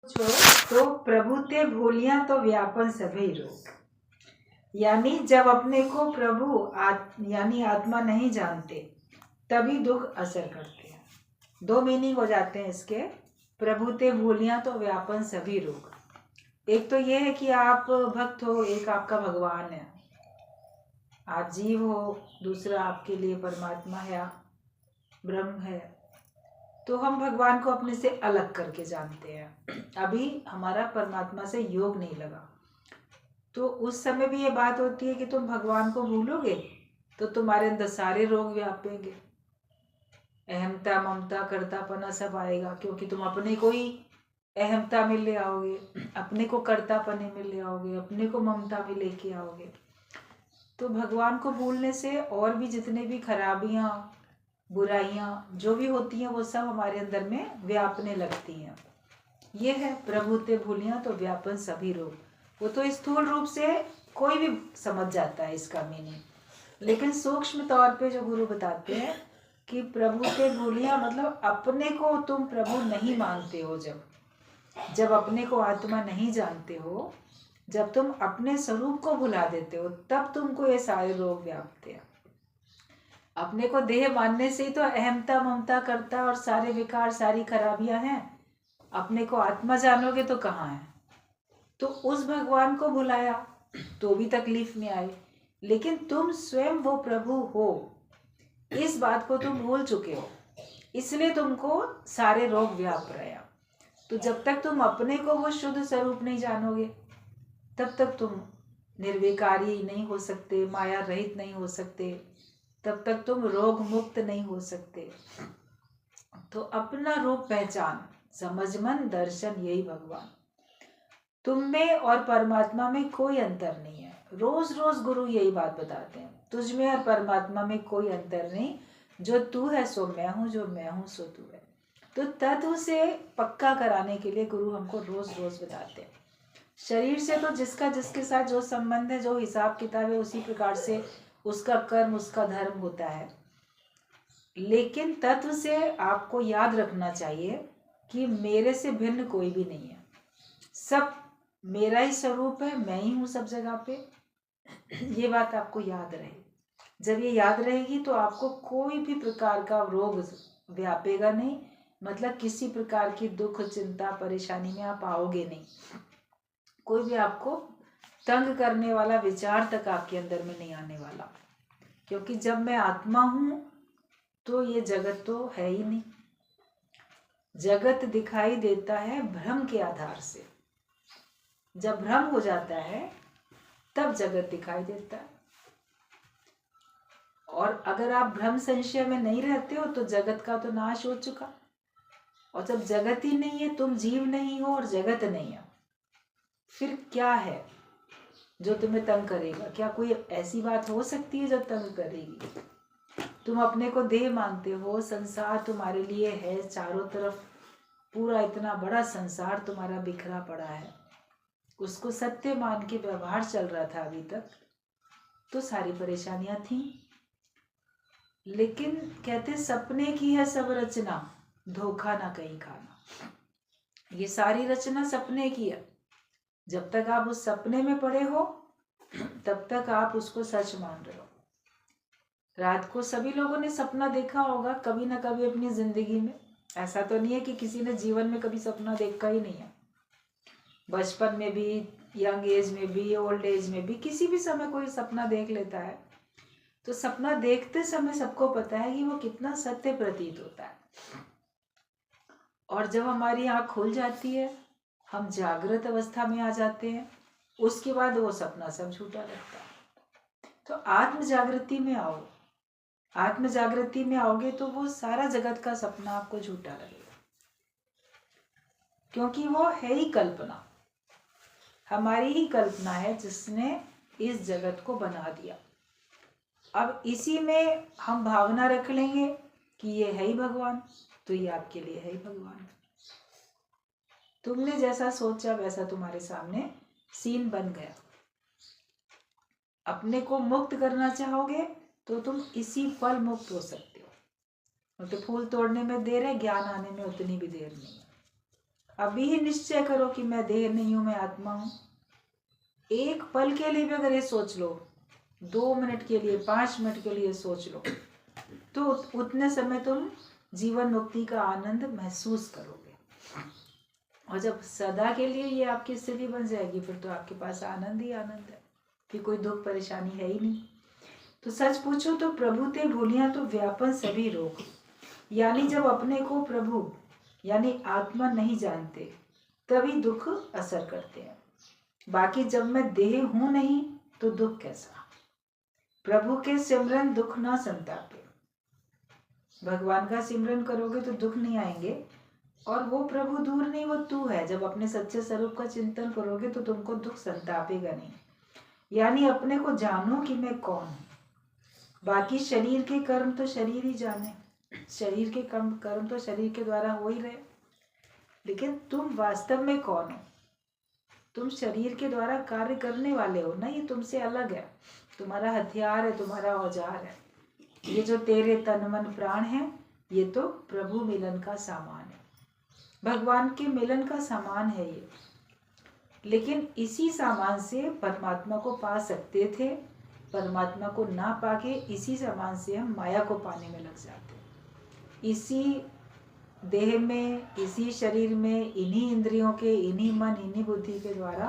छो तो प्रभु ते भूलिया तो व्यापन सभी रोग। यानी जब अपने को प्रभु यानी आत्मा नहीं जानते तभी दुख असर करते हैं। दो मीनिंग हो जाते हैं इसके। प्रभु ते भूलिया तो व्यापन सभी रोग। एक तो ये है कि आप भक्त हो, एक आपका भगवान है, आप जीव हो, दूसरा आपके लिए परमात्मा है, ब्रह्म है। तो हम भगवान को अपने से अलग करके जानते हैं। अभी हमारा परमात्मा से योग नहीं लगा, तो उस समय भी ये बात होती है कि तुम भगवान को भूलोगे तो तुम्हारे अंदर सारे रोग व्यापेंगे। अहमता, ममता, कर्तापना सब आएगा, क्योंकि तुम अपने को ही अहमता में ले आओगे, अपने को कर्तापने में ले आओगे, अपने को ममता में लेके आओगे। तो भगवान को भूलने से और भी जितने भी खराबियां, बुराइयां जो भी होती हैं वो सब हमारे अंदर में व्यापने लगती हैं। ये है प्रभु ते भूलिया तो व्यापन सभी रोग। वो तो स्थूल रूप से कोई भी समझ जाता है इसका मीनिंग, लेकिन सूक्ष्म तौर पे जो गुरु बताते हैं कि प्रभु ते भूलिया मतलब अपने को तुम प्रभु नहीं मानते हो। जब अपने को आत्मा नहीं जानते हो, जब तुम अपने स्वरूप को भुला देते हो, तब तुमको ये सारे रोग व्यापते हैं। अपने को देह मानने से ही तो अहमता, ममता, करता और सारे विकार, सारी खराबियां हैं। अपने को आत्मा जानोगे तो कहाँ है। तो उस भगवान को भुलाया तो भी तकलीफ में आए, लेकिन तुम स्वयं वो प्रभु हो, इस बात को तुम भूल चुके हो, इसलिए तुमको सारे रोग व्याप रहे हैं। तो जब तक तुम अपने को वो शुद्ध स्वरूप नहीं जानोगे तब तक तुम निर्विकारी नहीं हो सकते, माया रहित नहीं हो सकते, तब तक तुम रोग मुक्त नहीं हो सकते। तो अपना रूप पहचान, समझ मन दर्शन, यही भगवान। तुम में और परमात्मा में कोई अंतर नहीं है। रोज रोज गुरु यही बात बताते हैं, तुझ में और परमात्मा में कोई अंतर नहीं। जो तू है सो मैं हूँ, जो मैं हूँ सो तू है। तो तत्व से पक्का कराने के लिए गुरु हमको रोज रोज बताते हैं। शरीर से तो जिसका जिसके साथ जो संबंध है, जो हिसाब किताब है, उसी प्रकार से उसका कर्म, उसका धर्म होता है। लेकिन तत्व से आपको याद रखना चाहिए कि मेरे से भिन्न कोई भी नहीं है, सब मेरा ही स्वरूप है, मैं ही हूँ सब जगह पे। ये बात आपको याद रहे। जब ये याद रहेगी तो आपको कोई भी प्रकार का रोग व्यापेगा नहीं, मतलब किसी प्रकार की दुख, चिंता, परेशानी में आप आओगे नहीं। कोई भी आपको तंग करने वाला विचार तक आपके अंदर में नहीं आने वाला, क्योंकि जब मैं आत्मा हूं तो ये जगत तो है ही नहीं। जगत दिखाई देता है भ्रम के आधार से। जब भ्रम हो जाता है तब जगत दिखाई देता है। और अगर आप भ्रम संशय में नहीं रहते हो तो जगत का तो नाश हो चुका। और जब जगत ही नहीं है, तुम जीव नहीं हो और जगत नहीं है, फिर क्या है जो तुम्हें तंग करेगा? क्या कोई ऐसी बात हो सकती है जो तंग करेगी? तुम अपने को देह मानते हो, संसार तुम्हारे लिए है, चारों तरफ पूरा इतना बड़ा संसार तुम्हारा बिखरा पड़ा है, उसको सत्य मान के व्यवहार चल रहा था अभी तक, तो सारी परेशानियां थी। लेकिन कहते सपने की है सब रचना, धोखा ना कहीं खाना। ये सारी रचना सपने की है। जब तक आप उस सपने में पड़े हो तब तक आप उसको सच मान रहे हो। रात को सभी लोगों ने सपना देखा होगा कभी ना कभी अपनी जिंदगी में। ऐसा तो नहीं है कि किसी ने जीवन में कभी सपना देखा ही नहीं है। बचपन में भी, यंग एज में भी, ओल्ड एज में भी, किसी भी समय कोई सपना देख लेता है। तो सपना देखते समय सबको पता है कि वो कितना सत्य प्रतीत होता है। और जब हमारी आँख खुल जाती है, हम जागृत अवस्था में आ जाते हैं, उसके बाद वो सपना सब झूठा लगता है। तो आत्म जागृति में आओ। आत्म जागृति में आओगे तो वो सारा जगत का सपना आपको झूठा लगेगा, क्योंकि वो है ही कल्पना। हमारी ही कल्पना है जिसने इस जगत को बना दिया। अब इसी में हम भावना रख लेंगे कि ये है ही भगवान, तो ये आपके लिए है ही भगवान। तुमने जैसा सोचा वैसा तुम्हारे सामने सीन बन गया। अपने को मुक्त करना चाहोगे तो तुम इसी पल मुक्त हो सकते हो। तो फूल तोड़ने में देर है, ज्ञान आने में उतनी भी देर नहीं है। अभी ही निश्चय करो कि मैं देह नहीं हूं, मैं आत्मा हूं। एक पल के लिए भी अगर ये सोच लो, 2 मिनट के लिए, 5 मिनट के लिए सोच लो, तो उतने समय तुम जीवन मुक्ति का आनंद महसूस करोगे। और जब सदा के लिए ये आपकी स्थिति बन जाएगी, फिर तो आपके पास आनंद ही आनंद है, कि कोई दुख परेशानी है ही नहीं। तो सच पूछो तो प्रभु ते भूलिया तो व्यापन सभी रोग, यानी जब अपने को प्रभु यानी आत्मा नहीं जानते तभी दुख असर करते हैं। बाकी जब मैं देह हूं नहीं तो दुख कैसा। प्रभु के सिमरन दुख ना संतापे। भगवान का सिमरन करोगे तो दुख नहीं आएंगे, और वो प्रभु दूर नहीं, वो तू है। जब अपने सच्चे स्वरूप का चिंतन करोगे तो तुमको दुख संतापेगा नहीं। यानी अपने को जानो कि मैं कौन हूँ। बाकी शरीर के कर्म तो शरीर ही जाने, शरीर के कर्म तो शरीर के द्वारा हो ही रहे, लेकिन तुम वास्तव में कौन हो। तुम शरीर के द्वारा कार्य करने वाले हो ना, ये तुमसे अलग है, तुम्हारा हथियार है, तुम्हारा औजार है। ये जो तेरे तन मन प्राण है, ये तो प्रभु मिलन का सामान है, भगवान के मिलन का सामान है ये। लेकिन इसी सामान से परमात्मा को पा सकते थे, परमात्मा को ना पाके इसी सामान से हम माया को पाने में लग जाते। इसी देह में, इसी शरीर में, इन्हीं इंद्रियों के, इन्हीं मन, इन्हीं बुद्धि के द्वारा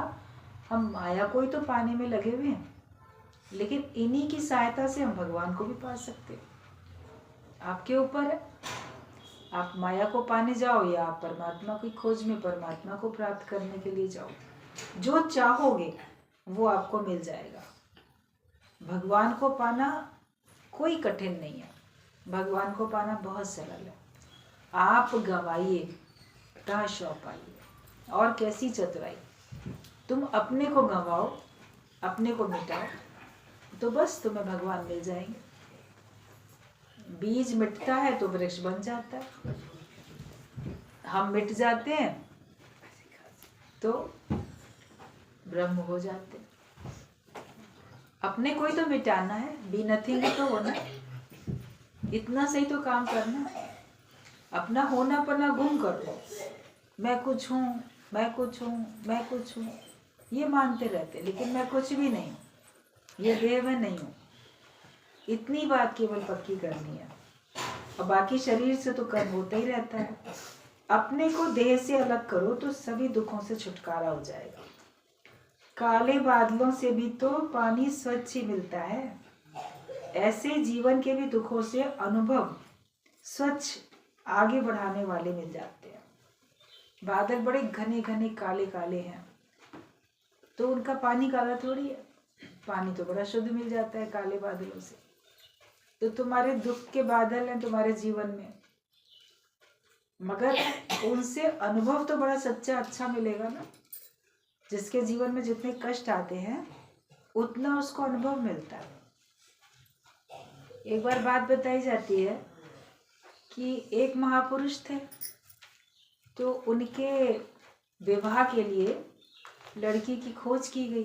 हम माया को ही तो पाने में लगे हुए हैं। लेकिन इन्हीं की सहायता से हम भगवान को भी पा सकते। आपके ऊपर है, आप माया को पाने जाओ या आप परमात्मा की खोज में परमात्मा को प्राप्त करने के लिए जाओ। जो चाहोगे वो आपको मिल जाएगा। भगवान को पाना कोई कठिन नहीं है, भगवान को पाना बहुत सरल है। आप गवाइए कहाँ शौ पाइए। और कैसी चतुराई, तुम अपने को गवाओ, अपने को मिटाओ, तो बस तुम्हें भगवान मिल जाएंगे। बीज मिटता है तो वृक्ष बन जाता है, हम मिट जाते हैं तो ब्रह्म हो जाते हैं। अपने को ही तो मिटाना है, बी नथिंग तो होना, इतना सही तो काम करना। अपना होना पना गुम कर दो। मैं कुछ हूँ, मैं कुछ हूँ, मैं कुछ हूँ, ये मानते रहते, लेकिन मैं कुछ भी नहीं हूँ, ये देह में नहीं हूँ। इतनी बात केवल पक्की करनी है, और बाकी शरीर से तो कर्म होता ही रहता है। अपने को देह से अलग करो तो सभी दुखों से छुटकारा हो जाएगा। काले बादलों से भी तो पानी स्वच्छ ही मिलता है, ऐसे जीवन के भी दुखों से अनुभव स्वच्छ आगे बढ़ाने वाले मिल जाते हैं। बादल बड़े घने घने काले काले हैं, तो उनका पानी काला थोड़ी है, पानी तो बड़ा शुद्ध मिल जाता है काले बादलों से। तो तुम्हारे दुख के बादल हैं तुम्हारे जीवन में, मगर उनसे अनुभव तो बड़ा सच्चा अच्छा मिलेगा ना। जिसके जीवन में जितने कष्ट आते हैं उतना उसको अनुभव मिलता है। एक बार बात बताई जाती है कि एक महापुरुष थे, तो उनके विवाह के लिए लड़की की खोज की गई।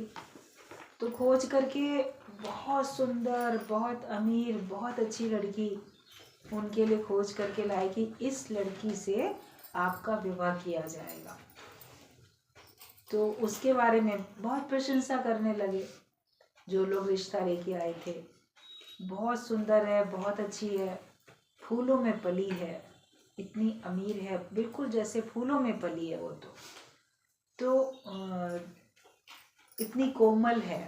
तो खोज करके बहुत सुंदर, बहुत अमीर, बहुत अच्छी लड़की उनके लिए खोज करके लाए कि इस लड़की से आपका विवाह किया जाएगा। तो उसके बारे में बहुत प्रशंसा करने लगे जो लोग रिश्ता लेके आए थे। बहुत सुंदर है, बहुत अच्छी है, फूलों में पली है, इतनी अमीर है, बिल्कुल जैसे फूलों में पली है वो तो इतनी कोमल है।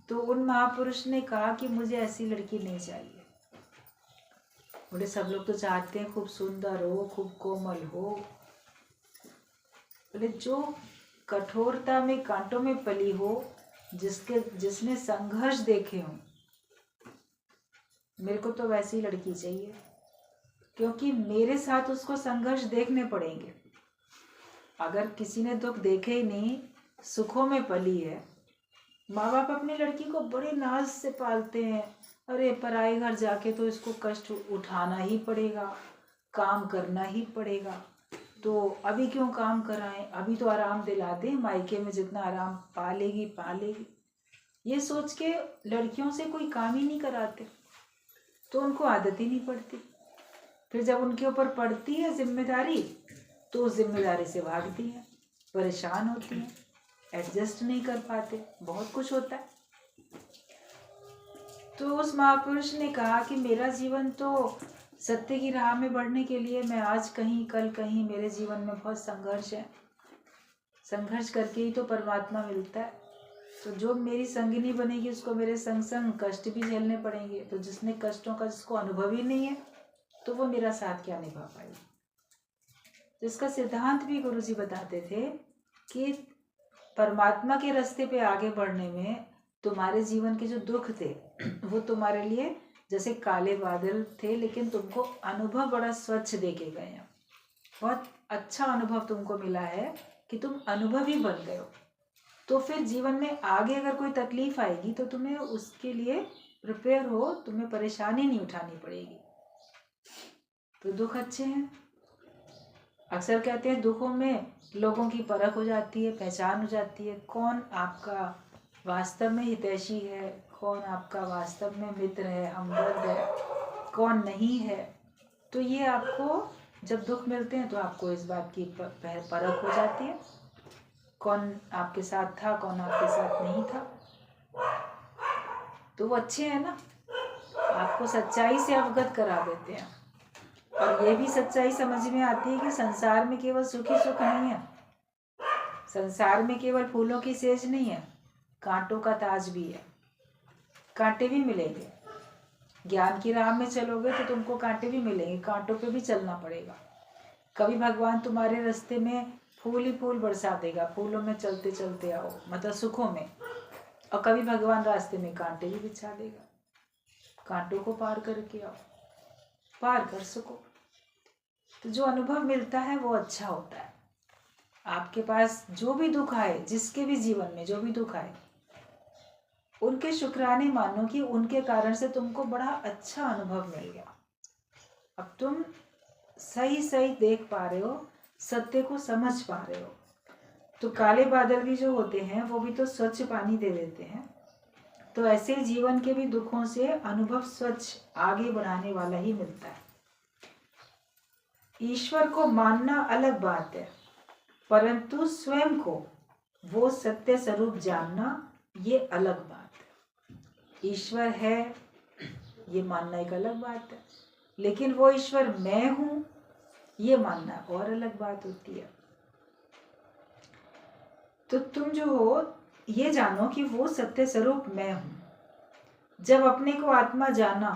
तो उन महापुरुष ने कहा कि मुझे ऐसी लड़की नहीं चाहिए। बोले सब लोग तो चाहते हैं खूब सुंदर हो, खूब कोमल हो। बोले जो कठोरता में, कांटों में पली हो, जिसने संघर्ष देखे हों, मेरे को तो वैसी लड़की चाहिए, क्योंकि मेरे साथ उसको संघर्ष देखने पड़ेंगे। अगर किसी ने दुख देखे ही नहीं, सुखों में पली है, माँ बाप अपनी लड़की को बड़े नाज से पालते हैं, अरे पराए घर जाके तो इसको कष्ट उठाना ही पड़ेगा, काम करना ही पड़ेगा, तो अभी क्यों काम कराएं, अभी तो आराम दिला दें, मायके में जितना आराम पा लेगी। ये सोच के लड़कियों से कोई काम ही नहीं कराते, तो उनको आदत ही नहीं पड़ती। फिर जब उनके ऊपर पड़ती है जिम्मेदारी, तो उस जिम्मेदारी से भागती हैं, परेशान होती हैं, एडजस्ट नहीं कर पाते, बहुत कुछ होता है। तो उस महापुरुष ने कहा कि मेरा जीवन तो सत्य की राह में बढ़ने के लिए मैं आज कहीं कल कहीं, मेरे जीवन में बहुत संघर्ष है, संघर्ष करके ही तो परमात्मा मिलता है। तो जो मेरी संगिनी बनेगी उसको मेरे संग संग कष्ट भी झेलने पड़ेंगे। तो जिसने कष्टों का जिसको अनुभव ही नहीं है तो वो मेरा साथ क्या निभा पाएगी। तो इसका सिद्धांत भी गुरुजी बताते थे कि परमात्मा के रास्ते पे आगे बढ़ने में तुम्हारे जीवन के जो दुख थे वो तुम्हारे लिए जैसे काले बादल थे, लेकिन तुमको अनुभव बड़ा स्वच्छ दे के गए हैं। बहुत अच्छा अनुभव तुमको मिला है कि तुम अनुभवी बन गए हो। तो फिर जीवन में आगे अगर कोई तकलीफ आएगी तो तुम्हें उसके लिए प्रिपेयर हो, तुम्हें परेशानी नहीं उठानी पड़ेगी। तो दुख अच्छे हैं। अक्सर कहते हैं दुखों में लोगों की परख हो जाती है, पहचान हो जाती है, कौन आपका वास्तव में हितैषी है, कौन आपका वास्तव में मित्र है, हमदर्द है, कौन नहीं है। तो ये आपको जब दुख मिलते हैं तो आपको इस बात की परख हो जाती है, कौन आपके साथ था, कौन आपके साथ नहीं था। तो वो अच्छे हैं ना, आपको सच्चाई से अवगत करा देते हैं। और ये भी सच्चाई समझ में आती है कि संसार में केवल सुख ही सुख नहीं है, संसार में केवल फूलों की सेज नहीं है, कांटों का ताज भी है, कांटे भी मिलेंगे। ज्ञान की राह में चलोगे तो तुमको कांटे भी मिलेंगे, कांटों पे भी चलना पड़ेगा। कभी भगवान तुम्हारे रास्ते में फूल ही फूल बरसा देगा, फूलों में चलते चलते आओ, मतलब सुखों में। और कभी भगवान रास्ते में कांटे भी बिछा देगा, कांटों को पार करके आओ, पार कर सको। तो जो अनुभव मिलता है वो अच्छा होता है। आपके पास जो भी दुख आए, जिसके भी जीवन में जो भी दुख आए, उनके शुक्राने मानो कि उनके कारण से तुमको बड़ा अच्छा अनुभव मिल गया। अब तुम सही सही देख पा रहे हो, सत्य को समझ पा रहे हो। तो काले बादल भी जो होते हैं वो भी तो स्वच्छ पानी दे देते हैं। तो ऐसे जीवन के भी दुखों से अनुभव स्वच्छ आगे बढ़ाने वाला ही मिलता है। ईश्वर को मानना अलग बात है, परंतु स्वयं को वो सत्य स्वरूप जानना ये अलग बात है। ईश्वर है ये मानना एक अलग बात है, लेकिन वो ईश्वर मैं हूं ये मानना और अलग बात होती है। तो तुम जो हो ये जानो कि वो सत्य स्वरूप मैं हूं। जब अपने को आत्मा जाना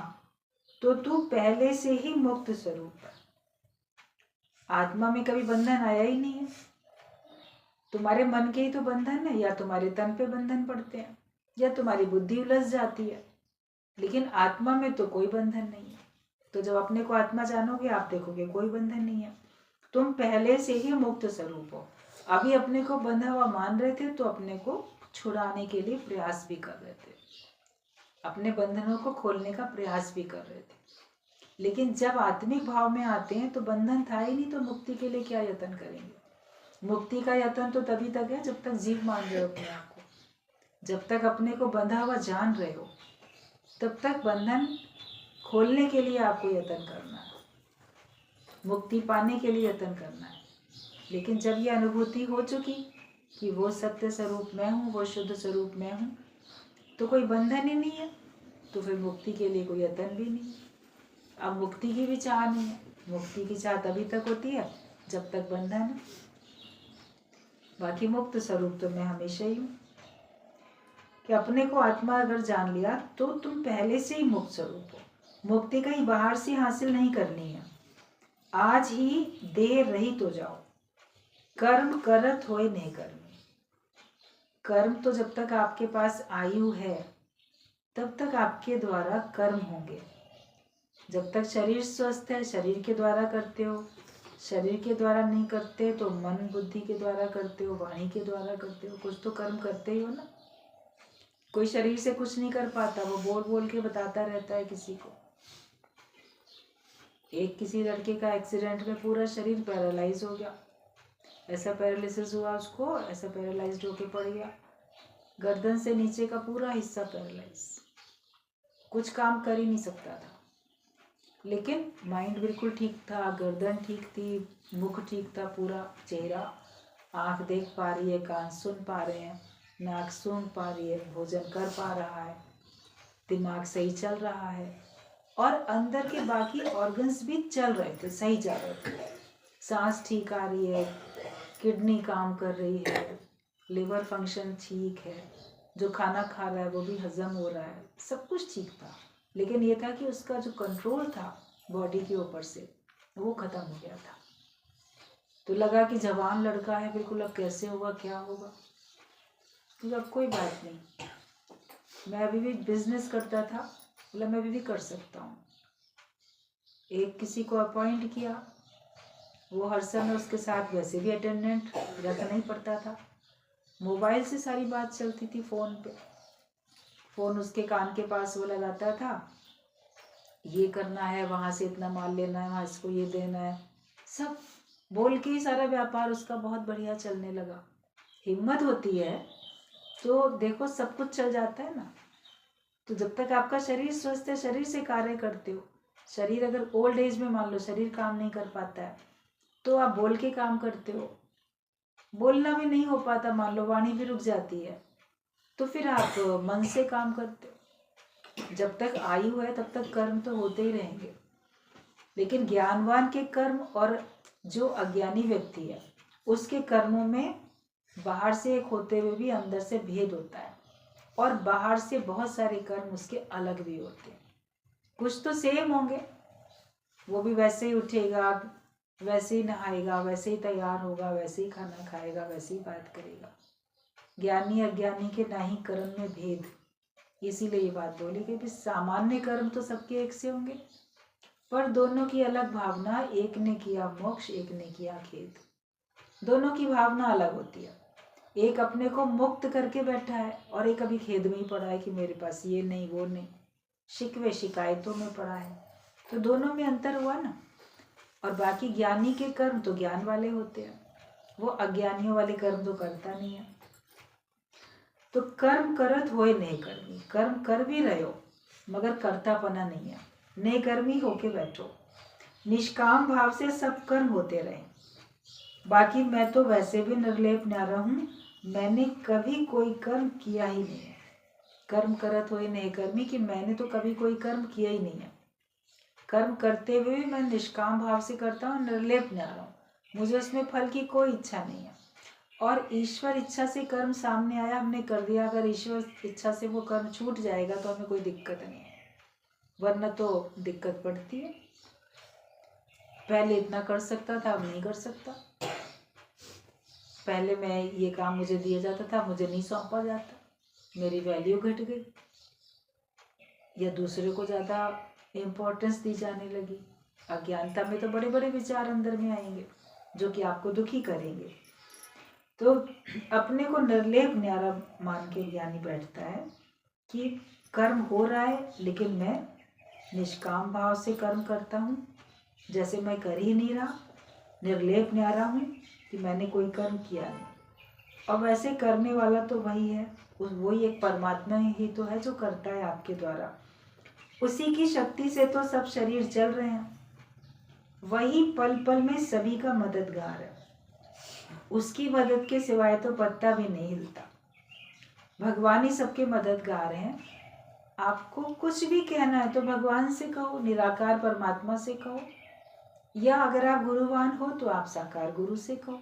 तो तू पहले से ही मुक्त स्वरूप है। आत्मा में कभी बंधन आया ही नहीं है। तुम्हारे मन के ही तो बंधन है, या तुम्हारे तन पे बंधन पड़ते हैं, या तुम्हारी बुद्धि उलझ जाती है, लेकिन आत्मा में तो कोई बंधन नहीं है। तो जब अपने को आत्मा जानोगे आप देखोगे कोई बंधन नहीं है, तुम पहले से ही मुक्त स्वरूप हो। अभी अपने को बंधा हुआ मान रहे थे तो अपने को छुड़ाने के लिए प्रयास भी कर रहे थे, अपने बंधनों को खोलने का प्रयास भी कर रहे थे। लेकिन जब आत्मिक भाव में आते हैं तो बंधन था ही नहीं, तो मुक्ति के लिए क्या यत्न करेंगे। मुक्ति का यत्न तो तभी तक है जब तक जीव मान रहे हो अपने आप को, जब तक अपने को बंधा हुआ जान रहे हो तब तक बंधन खोलने के लिए आपको यत्न करना है, मुक्ति पाने के लिए यत्न करना है। लेकिन जब ये अनुभूति हो चुकी कि वो सत्य स्वरूप मैं हूँ, वो शुद्ध स्वरूप मैं हूँ, तो कोई बंधन ही नहीं है, तो फिर मुक्ति के लिए कोई यत्न भी नहीं। अब मुक्ति की भी चाह नहीं है। मुक्ति की चाह तभी तक होती है जब तक बंधन है। बाकी मुक्त स्वरूप तो मैं हमेशा ही हूँ। कि अपने को आत्मा अगर जान लिया तो तुम पहले से ही मुक्त स्वरूप हो। मुक्ति कहीं बाहर से हासिल नहीं करनी है, आज ही देर रहित हो जाओ। कर्म करत होए नहीं करनी। कर्म तो जब तक आपके पास आयु है तब तक आपके द्वारा कर्म होंगे। जब तक शरीर स्वस्थ है शरीर के द्वारा करते हो, शरीर के द्वारा नहीं करते तो मन बुद्धि के द्वारा करते हो, वाणी के द्वारा करते हो, कुछ तो कर्म करते ही हो ना। कोई शरीर से कुछ नहीं कर पाता, वो बोल बोल के बताता रहता है किसी को। एक किसी लड़के का एक्सीडेंट में पूरा शरीर पैरालाइज हो गया, ऐसा पैरालिसिस हुआ उसको, ऐसा पैरालाइज्ड होके पड़ गया, गर्दन से नीचे का पूरा हिस्सा पैरालाइज, कुछ काम कर ही नहीं सकता था। लेकिन माइंड बिल्कुल ठीक था, गर्दन ठीक थी, मुख ठीक था, पूरा चेहरा, आँख देख पा रही है, कान सुन पा रहे हैं, नाक सूंघ पा रही है, भोजन कर पा रहा है, दिमाग सही चल रहा है और अंदर के बाकी ऑर्गन्स भी चल रहे थे, सही चल रहे थे। सांस ठीक आ रही है, किडनी काम कर रही है, लिवर फंक्शन ठीक है, जो खाना खा रहा है वो भी हजम हो रहा है, सब कुछ ठीक था। लेकिन ये था कि उसका जो कंट्रोल था बॉडी के ऊपर से वो ख़त्म हो गया था। तो लगा कि जवान लड़का है बिल्कुल, अब कैसे होगा, क्या होगा। तो अब कोई बात नहीं, मैं अभी भी बिजनेस करता था, बोला मैं अभी भी कर सकता हूँ। एक किसी को अपॉइंट किया, वो हर समय उसके साथ वैसे भी अटेंडेंट रखना ही पड़ता था, मोबाइल से सारी बात चलती थी, फ़ोन पे, फ़ोन उसके कान के पास वो लगाता था, ये करना है, वहाँ से इतना माल लेना है, वहाँ इसको ये देना है, सब बोल के ही सारा व्यापार उसका बहुत बढ़िया चलने लगा। हिम्मत होती है तो देखो सब कुछ चल जाता है ना। तो जब तक आपका शरीर स्वस्थ है, शरीर से कार्य करते हो, शरीर अगर ओल्ड एज में मान लो शरीर काम नहीं कर पाता है तो आप बोल के काम करते हो, बोलना भी नहीं हो पाता, मान लो वाणी भी रुक जाती है, तो फिर आप मन से काम करते हो। जब तक आयु है तब तक कर्म तो होते ही रहेंगे, लेकिन ज्ञानवान के कर्म और जो अज्ञानी व्यक्ति है उसके कर्मों में बाहर से एक होते हुए भी अंदर से भेद होता है, और बाहर से बहुत सारे कर्म उसके अलग भी होते हैं। कुछ तो सेम होंगे, वो भी वैसे ही उठेगा, वैसे ही नहाएगा, वैसे ही तैयार होगा, वैसे ही खाना खाएगा, वैसे ही बात करेगा। ज्ञानी अज्ञानी के नाही कर्म में भेद, इसीलिए ये बात बोली कि सामान्य कर्म तो सबके एक से होंगे, पर दोनों की अलग भावना, एक ने किया मोक्ष, एक ने किया खेद, दोनों की भावना अलग होती है। एक अपने को मुक्त करके बैठा है और एक अभी खेद में ही पड़ा है कि मेरे पास ये नहीं वो नहीं, शिकवे शिकायतों में पड़ा है, तो दोनों में अंतर हुआ ना। और बाकी ज्ञानी के कर्म तो ज्ञान वाले होते हैं, वो अज्ञानियों वाले कर्म तो करता नहीं है। तो कर्म करत होए नहीं कर्मी, कर्म कर भी रहे हो मगर करतापना नहीं है, ने कर्मी होके बैठो, निष्काम भाव से सब कर्म होते रहे। बाकी मैं तो वैसे भी निर्लेप न्यारा हूँ, मैंने कभी कोई कर्म किया ही नहीं है। कर्म करत होए नहीं कर्मी, कि मैंने तो कभी कोई कर्म किया ही नहीं है। कर्म करते हुए भी मैं निष्काम भाव से करता हूँ, निर्लेप न्यारा हूँ, मुझे उसमें फल की कोई इच्छा नहीं है। और ईश्वर इच्छा से कर्म सामने आया, हमने कर दिया, अगर ईश्वर इच्छा से वो कर्म छूट जाएगा तो हमें कोई दिक्कत नहीं है, वरना तो दिक्कत पड़ती है। पहले इतना कर सकता था, अब नहीं कर सकता। पहले मैं ये काम मुझे दिया जाता था, मुझे नहीं सौंपा जाता, मेरी वैल्यू घट गई, या दूसरे को ज़्यादा इम्पोर्टेंस दी जाने लगी। अज्ञानता में तो बड़े बड़े विचार अंदर में आएंगे जो कि आपको दुखी करेंगे। तो अपने को निर्लेप न्यारा मान के ज्ञानी बैठता है कि कर्म हो रहा है लेकिन मैं निष्काम भाव से कर्म करता हूँ, जैसे मैं कर ही नहीं रहा, निर्लेप न्यारा हूँ कि मैंने कोई कर्म किया नहीं। और वैसे करने वाला तो वही है, वही एक परमात्मा ही तो है जो करता है आपके द्वारा, उसी की शक्ति से तो सब शरीर चल रहे हैं, वही पल पल में सभी का मददगार है, उसकी मदद के सिवाय तो पत्ता भी नहीं हिलता। भगवान ही सबके मददगार हैं। आपको कुछ भी कहना है तो भगवान से कहो, निराकार परमात्मा से कहो, या अगर आप गुरुवान हो तो आप साकार गुरु से कहो,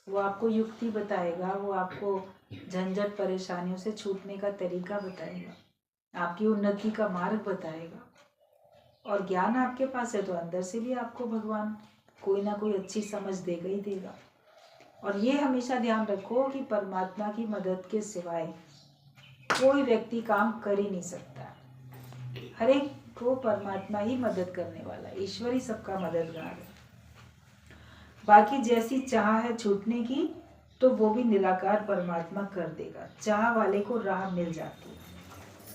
वो आपको युक्ति बताएगा, वो आपको झंझट परेशानियों से छूटने का तरीका बताएगा, आपकी उन्नति का मार्ग बताएगा। और ज्ञान आपके पास है तो अंदर से भी आपको भगवान कोई ना कोई अच्छी समझ देगा ही देगा। और ये हमेशा ध्यान रखो कि परमात्मा की मदद के सिवाय कोई व्यक्ति काम कर ही नहीं सकता, हर एक को परमात्मा ही मदद करने वाला, ईश्वर ही सबका मददगार है। बाकी जैसी चाह है छूटने की तो वो भी निराकार परमात्मा कर देगा, चाह वाले को राह मिल जाती है।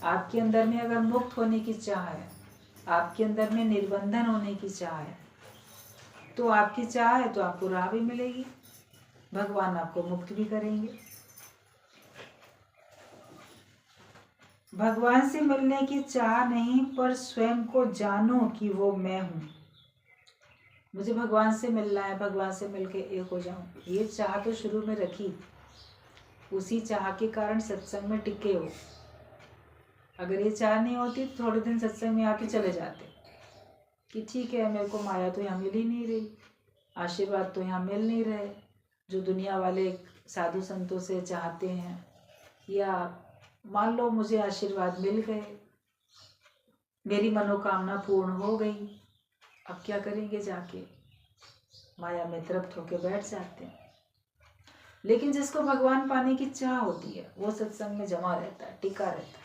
आपके अंदर में अगर मुक्त होने की चाह है, आपके अंदर में निर्बंधन होने की चाह है, तो आपकी चाह है तो आपको राह भी मिलेगी, भगवान आपको मुक्त भी करेंगे। भगवान से मिलने की चाह नहीं, पर स्वयं को जानो कि वो मैं हूँ। मुझे भगवान से मिलना है, भगवान से मिलके एक हो जाऊं, ये चाह तो शुरू में रखी, उसी चाह के कारण सत्संग में टिके हो। अगर ये चाह नहीं होती तो थोड़े दिन सत्संग में आके चले जाते कि ठीक है, मेरे को माया तो यहाँ मिल ही नहीं रही, आशीर्वाद तो यहाँ मिल नहीं रहे जो दुनिया वाले साधु संतों से चाहते हैं, या मान लो मुझे आशीर्वाद मिल गए, मेरी मनोकामना पूर्ण हो गई, अब क्या करेंगे, जाके माया में तृप्त होके बैठ जाते हैं। लेकिन जिसको भगवान पाने की चाह होती है वो सत्संग में जमा रहता है, टिका रहता है।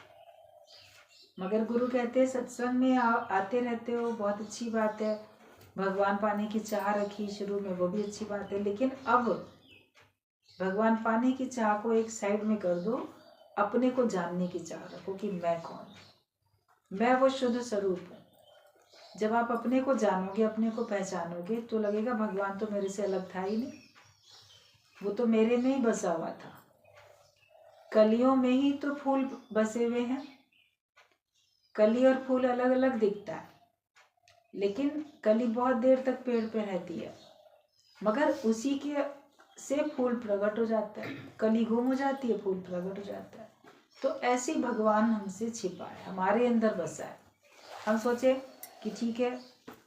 मगर गुरु कहते हैं सत्संग में आते रहते हो, बहुत अच्छी बात है, भगवान पाने की चाह रखी शुरू में, वो भी अच्छी बात है, लेकिन अब भगवान पाने की चाह को एक साइड में कर दो, अपने को जानने की चाह रखो कि मैं कौन हूँ, मैं वो शुद्ध स्वरूप हूँ। जब आप अपने को जानोगे, अपने को पहचानोगे, तो लगेगा भगवान तो मेरे से अलग था ही नहीं, वो तो मेरे में ही बसा हुआ था। कलियों में ही तो फूल बसे हुए हैं, कली और फूल अलग अलग दिखता है, लेकिन कली बहुत देर तक पेड़ पे रहती है, मगर उसी के से फूल प्रकट हो जाता है, कली गुम हो जाती है, फूल प्रकट हो जाता है। तो ऐसे ही भगवान हमसे छिपा है, हमारे अंदर बसा है। हम सोचे कि ठीक है,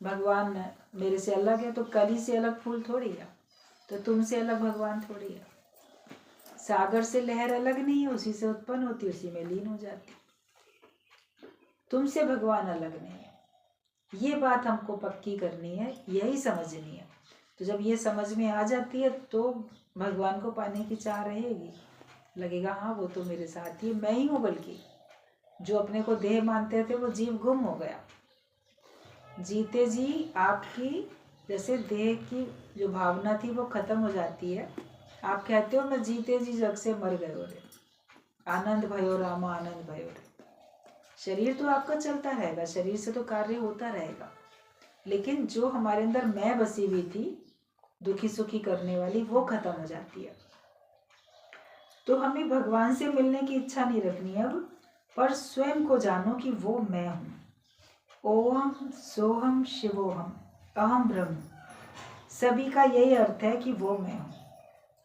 भगवान मेरे से अलग है, तो कली से अलग फूल थोड़ी है, तो तुमसे अलग भगवान थोड़ी है। सागर से लहर अलग नहीं है, उसी से उत्पन्न होती, उसी में लीन हो जाती। तुमसे भगवान अलग नहीं है, ये बात हमको पक्की करनी है, यही समझनी है। तो जब ये समझ में आ जाती है तो भगवान को पाने की चाह रहेगी, लगेगा हाँ वो तो मेरे साथ ही, मैं ही हूँ। बल्कि जो अपने को देह मानते थे वो जीव गुम हो गया। जीते जी आपकी जैसे देह की जो भावना थी वो खत्म हो जाती है। आप कहते हो मैं जीते जी जग से मर गयो रे, आनंद भयो रामा आनंद भयो रे। शरीर तो आपका चलता रहेगा, शरीर से तो कार्य होता रहेगा, लेकिन जो हमारे अंदर मैं बसी हुई थी दुखी सुखी करने वाली, वो खत्म हो जाती है। तो हमें भगवान से मिलने की इच्छा नहीं रखनी है अब, पर स्वयं को जानो कि वो मैं हूँ। ओम सोहम शिवोहम अहम ब्रह्म, सभी का यही अर्थ है कि वो मैं हूँ।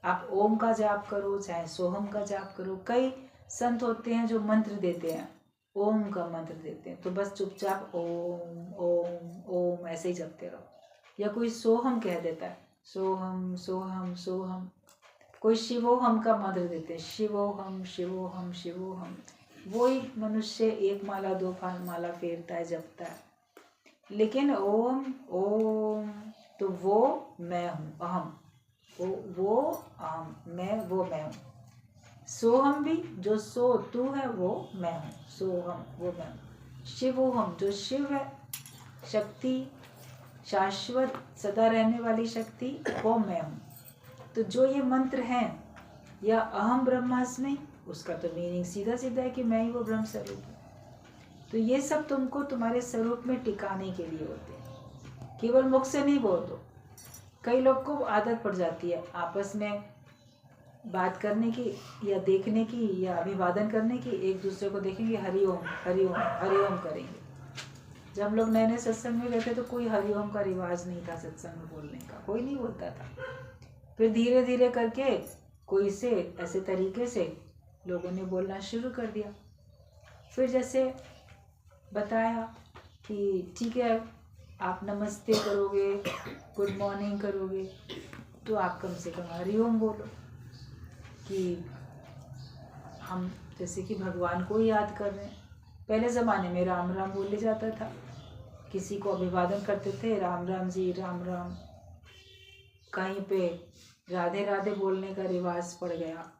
आप ओम का जाप करो चाहे सोहम का जाप करो। कई संत होते हैं जो मंत्र देते हैं, ओम का मंत्र देते हैं, तो बस चुपचाप ओम ओम ओम ऐसे ही जपते रहो। या कोई सोहम कह देता है, सोहम सोहम सोहम। कोई शिवोहम का मंत्र देते हैं, शिवोहम शिवोहम शिवोहम। वही मनुष्य एक माला दो माला फेरता है, जपता है। लेकिन ओम ओम तो वो मैं हूँ, अहम, वो अहम, मैं वो मैं हूँ। सोहम भी जो सो तू है वो मैं हूँ, सोहम वो मैं हूँ। शिवोहम जो शिव है, शक्ति, शाश्वत सदा रहने वाली शक्ति, वो मैं हूँ। तो जो ये मंत्र हैं या अहम ब्रह्मास्मि, उसका तो मीनिंग सीधा सीधा है कि मैं ही वो ब्रह्म स्वरूप हूँ। तो ये सब तुमको तुम्हारे स्वरूप में टिकाने के लिए होते हैं, केवल मुख से नहीं बोल दो। कई लोग को आदत पड़ जाती है आपस में बात करने की या देखने की या अभिवादन करने की, एक दूसरे को देखेंगे हरिओम हरिओम हरिओम करेंगे। जब हम लोग नए नए सत्संग में गए थे तो कोई हरिओम का रिवाज नहीं था, सत्संग में बोलने का कोई नहीं बोलता था। फिर धीरे धीरे करके कोई से ऐसे तरीके से लोगों ने बोलना शुरू कर दिया। फिर जैसे बताया कि ठीक है, आप नमस्ते करोगे, गुड मॉर्निंग करोगे, तो आप कम से कम हरिओम बोलो। कि हम जैसे कि भगवान को याद कर रहे हैं, पहले ज़माने में राम राम बोले जाता था, किसी को अभिवादन करते थे राम राम जी राम राम। कहीं पे राधे राधे बोलने का रिवाज पड़ गया,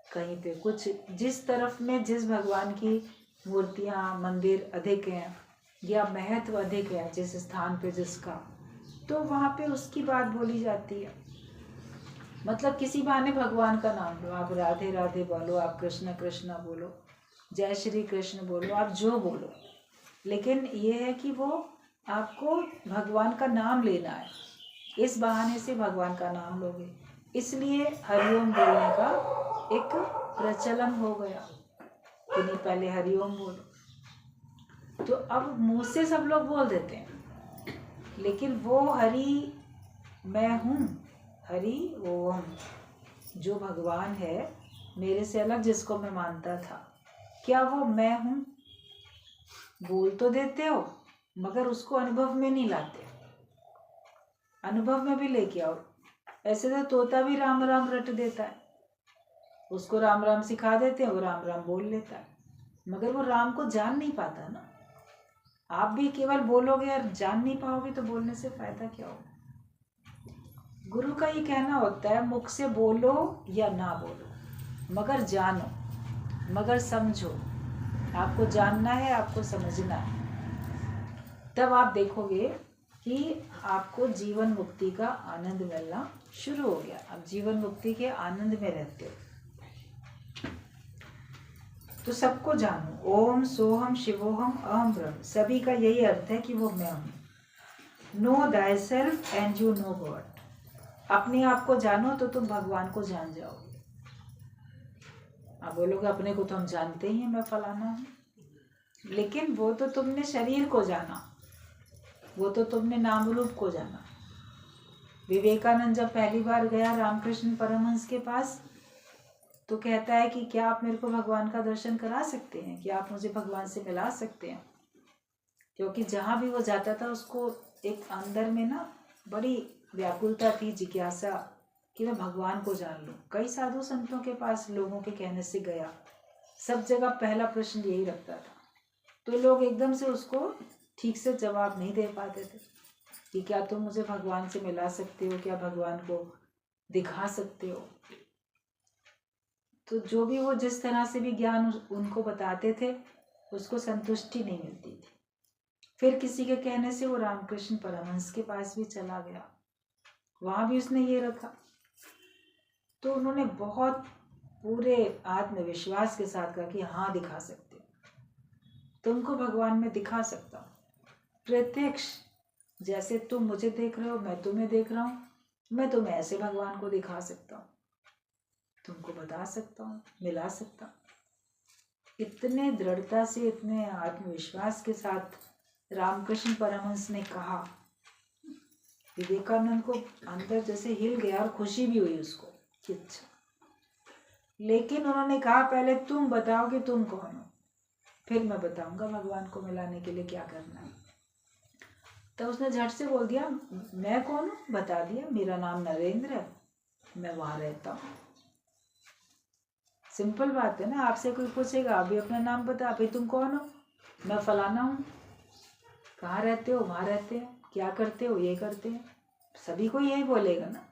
कहीं पे कुछ, जिस तरफ में जिस भगवान की मूर्तियाँ मंदिर अधिक हैं या महत्व अधिक है, जिस स्थान पे जिसका, तो वहाँ पे उसकी बात बोली जाती है। मतलब किसी बहाने भगवान का नाम लो, आप राधे राधे बोलो, आप कृष्ण कृष्ण बोलो, जय श्री कृष्ण बोलो, आप जो बोलो, लेकिन ये है कि वो आपको भगवान का नाम लेना है। इस बहाने से भगवान का नाम लोगे, इसलिए हरिओम बोलने का एक प्रचलन हो गया कि नहीं पहले हरिओम बोलो। तो अब मुंह से सब लोग बोल देते हैं, लेकिन वो हरि मैं हूँ, हरि ओम जो भगवान है मेरे से अलग जिसको मैं मानता था, क्या वो मैं हूँ? बोल तो देते हो मगर उसको अनुभव में नहीं लाते। अनुभव में भी लेके आओ। ऐसे तो तोता भी राम राम रट देता है, उसको राम राम सिखा देते हैं, वो राम राम बोल लेता है, मगर वो राम को जान नहीं पाता ना। आप भी केवल बोलोगे और जान नहीं पाओगे तो बोलने से फायदा क्या होगा? गुरु का ये कहना होता है मुख से बोलो या ना बोलो मगर जानो, मगर समझो। आपको जानना है, आपको समझना है, तब आप देखोगे कि आपको जीवन मुक्ति का आनंद मिलना शुरू हो गया। आप जीवन मुक्ति के आनंद में रहते हो। तो सबको जानो, ओम सोहम शिवोहम अहम ब्रह्म, सभी का यही अर्थ है कि वो मैं हूँ। No thyself and you know God, अपने आप को जानो तो तुम भगवान को जान जाओगे। आप बोलोगे अपने को तो हम जानते ही हैं, मैं फलाना हूँ, लेकिन वो तो तुमने शरीर को जाना, वो तो तुमने नाम रूप को जाना। विवेकानंद जब पहली बार गया रामकृष्ण परमहंस के पास तो कहता है कि क्या आप मेरे को भगवान का दर्शन करा सकते हैं, क्या आप मुझे भगवान से मिला सकते हैं? क्योंकि जहाँ भी वो जाता था उसको एक अंदर में ना बड़ी व्याकुलता थी, जिज्ञासा कि मैं भगवान को जान लूँ। कई साधु संतों के पास लोगों के कहने से गया, सब जगह पहला प्रश्न यही रखता था, तो लोग एकदम से उसको ठीक से जवाब नहीं दे पाते थे कि क्या तुम मुझे भगवान से मिला सकते हो, क्या भगवान को दिखा सकते हो। तो जो भी वो जिस तरह से भी ज्ञान उनको बताते थे उसको संतुष्टि नहीं मिलती थी। फिर किसी के कहने से वो रामकृष्ण परमहंस के पास भी चला गया, वहाँ भी उसने ये रखा। तो उन्होंने बहुत पूरे आत्मविश्वास के साथ कहा कि हाँ दिखा सकते हो, तुमको भगवान में दिखा सकता हूँ प्रत्यक्ष। जैसे तुम मुझे देख रहे हो मैं तुम्हें देख रहा हूँ, मैं तुम्हें ऐसे भगवान को दिखा सकता हूँ, तुमको बता सकता हूँ, मिला सकता हूँ। इतने दृढ़ता से, इतने आत्मविश्वास के साथ रामकृष्ण परमहंस ने कहा। विवेकानंद को अंदर जैसे हिल गया और खुशी भी हुई उसको कि अच्छा। लेकिन उन्होंने कहा पहले तुम बताओ कि तुम कौन हो, फिर मैं बताऊंगा भगवान को मिलाने के लिए क्या करना है। तो उसने झट से बोल दिया मैं कौन हूँ, बता दिया मेरा नाम नरेंद्र है, मैं वहां रहता हूँ। सिंपल बात है ना। आपसे कोई पूछेगा अभी अपना नाम बता, भाई तुम कौन हो, मैं फलाना हूँ, कहाँ रहते हो, वहां रहते हैं, क्या करते हो, ये करते हैं, सभी को यही बोलेगा ना।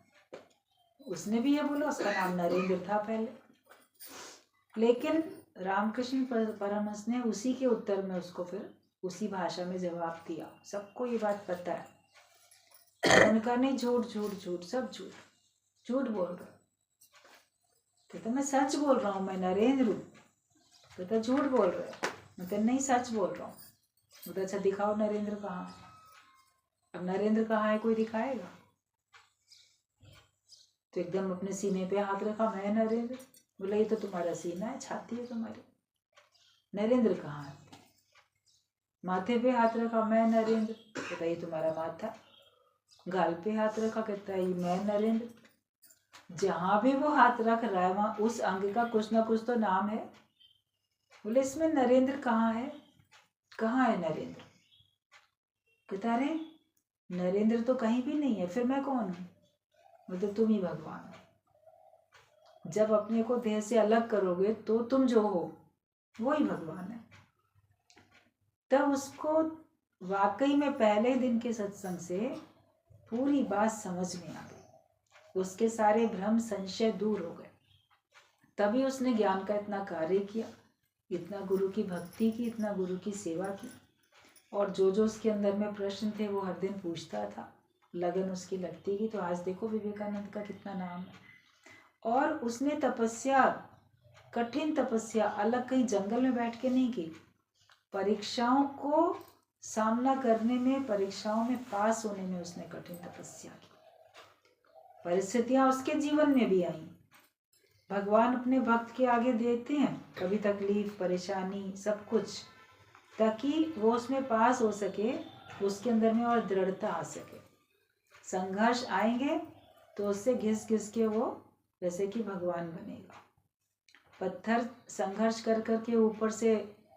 उसने भी ये बोला, उसका नाम नरेंद्र था पहले। लेकिन रामकृष्ण परमहंस ने उसी के उत्तर में उसको फिर उसी भाषा में जवाब दिया। सबको ये बात पता है। उनका नहीं, झूठ झूठ झूठ, सब झूठ, झूठ बोल रहा। कहता मैं सच बोल रहा हूँ, मैं नरेंद्र हूँ। कहता झूठ बोल रहे हो। मैं कहता नहीं सच बोल रहा हूँ। तो अच्छा दिखाओ नरेंद्र कहाँ। अब नरेंद्र कहाँ है, कोई दिखाएगा? तो एकदम अपने सीने पे हाथ रखा, मैं नरेंद्र। बोला ये तो तुम्हारा सीना है, छाती है तुम्हारी, नरेंद्र कहाँ है? माथे पे हाथ रखा, मैं नरेंद्र। कहता ये तुम्हारा माथा। गाल पे हाथ रखा, कहता है मैं नरेंद्र। जहां भी वो हाथ रख रहा है वहां उस अंग का कुछ ना कुछ तो नाम है। बोले इसमें नरेंद्र कहाँ है, कहाँ है नरेंद्र? कहता अरे नरेंद्र तो कहीं भी नहीं है, फिर मैं कौन हूँ? मतलब तुम ही भगवान हो। जब अपने को देह से अलग करोगे तो तुम जो हो वो ही भगवान है। तब उसको वाकई में पहले दिन के सत्संग से पूरी बात समझ में आ गई, उसके सारे भ्रम संशय दूर हो गए। तभी उसने ज्ञान का इतना कार्य किया, इतना गुरु की भक्ति की, इतना गुरु की सेवा की। और जो जो उसके अंदर में प्रश्न थे वो हर दिन पूछता था, लगन उसकी लगती थी। तो आज देखो विवेकानंद का कितना नाम है। और उसने तपस्या, कठिन तपस्या, अलग कहीं जंगल में बैठ के नहीं की। परीक्षाओं को सामना करने में, परीक्षाओं में पास होने में उसने कठिन तपस्या की। परिस्थितियां उसके जीवन में भी आई, भगवान अपने भक्त के आगे देते हैं कभी तकलीफ, परेशानी, सब कुछ, ताकि वो उसमें पास हो सके, उसके अंदर में और दृढ़ता आ सके। संघर्ष आएंगे तो उससे घिस घिस के वो जैसे कि भगवान बनेगा। पत्थर संघर्ष कर करके ऊपर से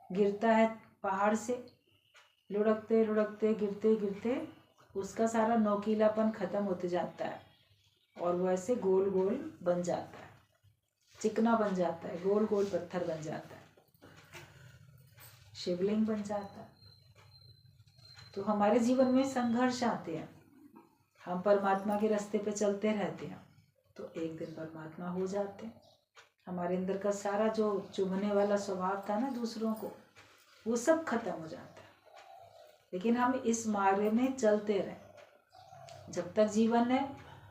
गिरता है, पहाड़ से लुढ़कते लुढ़कते गिरते गिरते उसका सारा नोकीलापन खत्म होते जाता है और वो ऐसे गोल गोल बन जाता है, चिकना बन जाता है, गोल गोल पत्थर बन जाता है, शिवलिंग बन जाता है। तो हमारे जीवन में संघर्ष आते हैं, हम परमात्मा के रास्ते पे चलते रहते हैं तो एक दिन परमात्मा हो जाते हैं। हमारे अंदर का सारा जो चुभने वाला स्वभाव था ना दूसरों को, वो सब खत्म हो जाता है। लेकिन हम इस मार्ग में चलते रहें। जब तक जीवन है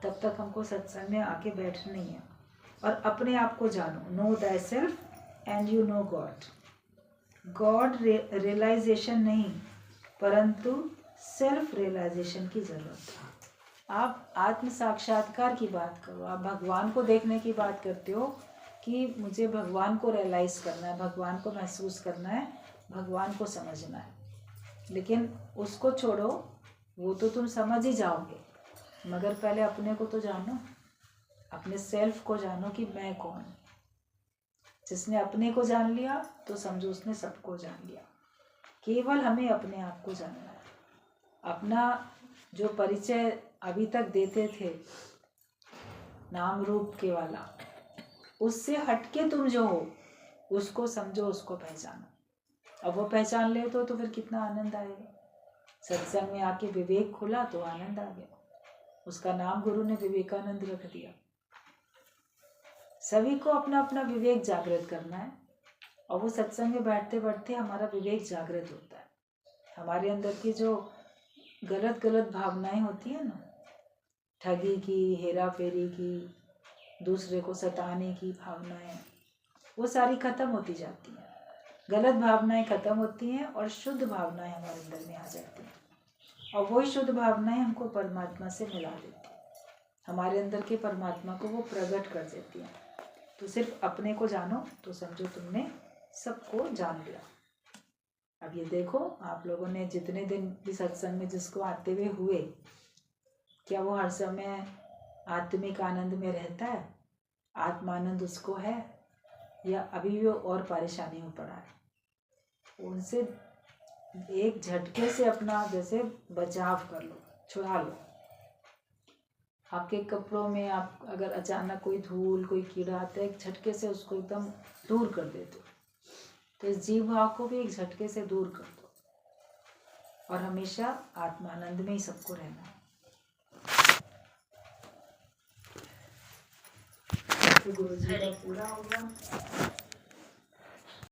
तब तक हमको सत्संग में आके बैठना ही है और अपने आप को जानो। Know thyself and you know God. God realisation नहीं, परंतु सेल्फ रियलाइजेशन की जरूरत है। आप आत्म साक्षात्कार की बात करो, आप भगवान को देखने की बात करते हो कि मुझे भगवान को रियलाइज करना है, भगवान को महसूस करना है, भगवान को समझना है। लेकिन उसको छोड़ो, वो तो तुम समझ ही जाओगे, मगर पहले अपने को तो जानो, अपने सेल्फ को जानो कि मैं कौन हूँ। जिसने अपने को जान लिया तो समझो उसने सबको जान लिया। केवल हमें अपने आप को जानना है। अपना जो परिचय अभी तक देते थे नाम रूप के वाला, उससे हटके तुम जो हो उसको समझो, उसको पहचानो। अब वो पहचान ले तो फिर कितना आनंद आएगा। सत्संग में आके विवेक खुला तो आनंद आ गया। उसका नाम गुरु ने विवेकानंद रख दिया। सभी को अपना अपना विवेक जागृत करना है और वो सत्संग में बैठते बैठते हमारा विवेक जागृत होता है। हमारे अंदर की जो गलत गलत भावनाएं होती है ना, ठगी की, हेरा फेरी की, दूसरे को सताने की भावनाएं, वो सारी खत्म होती जाती हैं। गलत भावनाएं खत्म होती हैं और शुद्ध भावनाएं हमारे अंदर में आ जाती हैं और वही शुद्ध भावनाएं हमको परमात्मा से मिला देती हैं। हमारे अंदर के परमात्मा को वो प्रकट कर देती हैं। तो सिर्फ अपने को जानो तो समझो तुमने सबको जान लिया। अब ये देखो, आप लोगों ने जितने दिन भी सत्संग में जिसको आते हुए हुए, क्या वो हर समय आत्मिक आनंद में रहता है? आत्मानंद उसको है या अभी भी और परेशानी में पड़ा है? उनसे एक झटके से अपना जैसे बचाव कर लो, छुड़ा लो। आपके कपड़ों में आप अगर अचानक कोई धूल, कोई कीड़ा आता है, एक झटके से उसको एकदम दूर कर देते हो। तो इस जीव भाव को भी एक झटके से दूर कर दो और हमेशा आत्मानंद में ही सबको रहना है। गुरु जी का पूरा होगा।